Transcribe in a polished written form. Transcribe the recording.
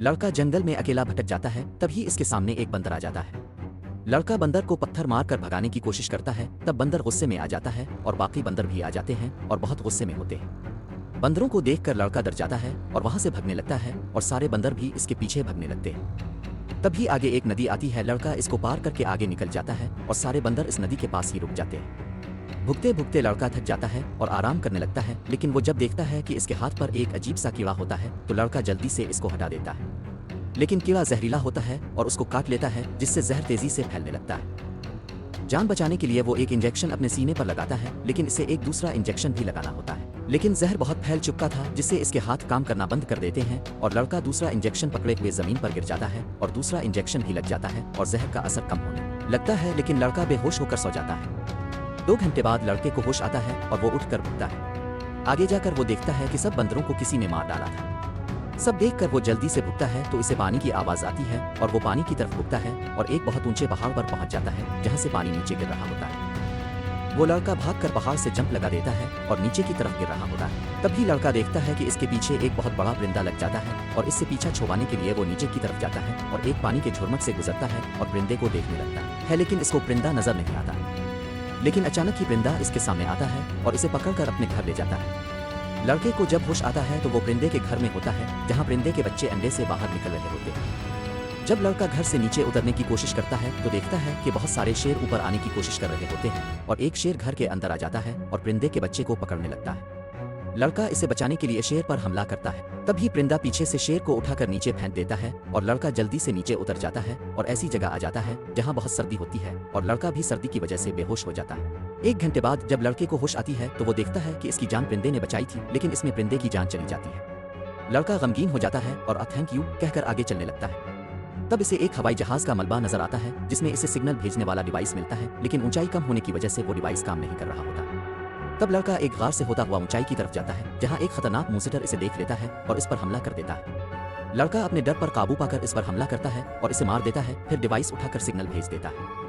लड़का जंगल में अकेला भटक जाता है, तभी इसके सामने एक बंदर आ जाता है। लड़का बंदर को पत्थर मारकर भगाने की कोशिश करता है, तब बंदर गुस्से में आ जाता है और बाकी बंदर भी आ जाते हैं और बहुत गुस्से में होते हैं। बंदरों को देखकर लड़का डर जाता है और वहां से भगने लगता है और सारे बंदर भी इसके पीछे भगने लगते हैं। तभी आगे एक नदी आती है, लड़का इसको पार करके आगे निकल जाता है और सारे बंदर इस नदी के पास ही रुक जाते हैं। भुगते भुगते लड़का थक जाता है और आराम करने लगता है, लेकिन वो जब देखता है कि इसके हाथ पर एक अजीब सा कीड़ा होता है तो लड़का जल्दी से इसको हटा देता है। लेकिन कीड़ा जहरीला होता है और उसको काट लेता है, जिससे जहर तेजी से फैलने लगता है। जान बचाने के लिए वो एक इंजेक्शन अपने सीने पर लगाता है, लेकिन इसे एक दूसरा इंजेक्शन भी लगाना होता है। लेकिन जहर बहुत फैल चुका था, जिससे इसके हाथ काम करना बंद कर देते हैं और लड़का दूसरा इंजेक्शन पकड़े हुए जमीन पर गिर जाता है और दूसरा इंजेक्शन भी लग जाता है और जहर का असर कम होने लगता है, लेकिन लड़का बेहोश होकर सो जाता है। 2 घंटे बाद लड़के को होश आता है और वो उठकर भुगता है। आगे जाकर वो देखता है कि सब बंदरों को किसी ने मार डाला था। सब देखकर वो जल्दी से भुगता है तो इसे पानी की आवाज आती है और वो पानी की तरफ भुगता है और एक बहुत ऊंचे पहाड़ पर पहुंच जाता है, जहां से पानी नीचे गिर रहा होता है। वो लड़का भागकर पहाड़ से जंप लगा देता है और नीचे की तरफ गिर रहा होता है। तभी लड़का देखता है कि इसके पीछे एक बहुत बड़ा परिंदा लग जाता है और इससे पीछा छुड़वाने के लिए वो नीचे की तरफ जाता है और एक पानी के झुरमुट से गुजरता है और परिंदे को देखने लगता है, लेकिन इसको परिंदा नजर नहीं आता। लेकिन अचानक ही परिंदा इसके सामने आता है और इसे पकड़कर अपने घर ले जाता है। लड़के को जब होश आता है तो वो परिंदे के घर में होता है, जहां परिंदे के बच्चे अंडे से बाहर निकल रहे होते हैं। जब लड़का घर से नीचे उतरने की कोशिश करता है तो देखता है कि बहुत सारे शेर ऊपर आने की कोशिश कर रहे होते हैं और एक शेर घर के अंदर आ जाता है और परिंदे के बच्चे को पकड़ने लगता है। लड़का इसे बचाने के लिए शेर पर हमला करता है, तभी परिंदा पीछे से शेर को उठाकर नीचे फेंक देता है और लड़का जल्दी से नीचे उतर जाता है और ऐसी जगह आ जाता है जहां बहुत सर्दी होती है और लड़का भी सर्दी की वजह से बेहोश हो जाता है। 1 घंटे बाद जब लड़के को होश आती है तो वो देखता है कि इसकी जान परिंदे ने बचाई थी, लेकिन इसमें परिंदे की जान चली जाती है। लड़का गमगीन हो जाता है और थैंक यू कहकर आगे चलने लगता है। तब इसे एक हवाई जहाज का मलबा नजर आता है, जिसमें इसे सिग्नल भेजने वाला डिवाइस मिलता है, लेकिन ऊंचाई कम होने की वजह से वो डिवाइस काम नहीं कर रहा होता। तब लड़का एक गार से होता हुआ ऊंचाई की तरफ जाता है, जहां एक खतरनाक मॉन्स्टर इसे देख लेता है और इस पर हमला कर देता है। लड़का अपने डर पर काबू पाकर इस पर हमला करता है और इसे मार देता है, फिर डिवाइस उठाकर सिग्नल भेज देता है।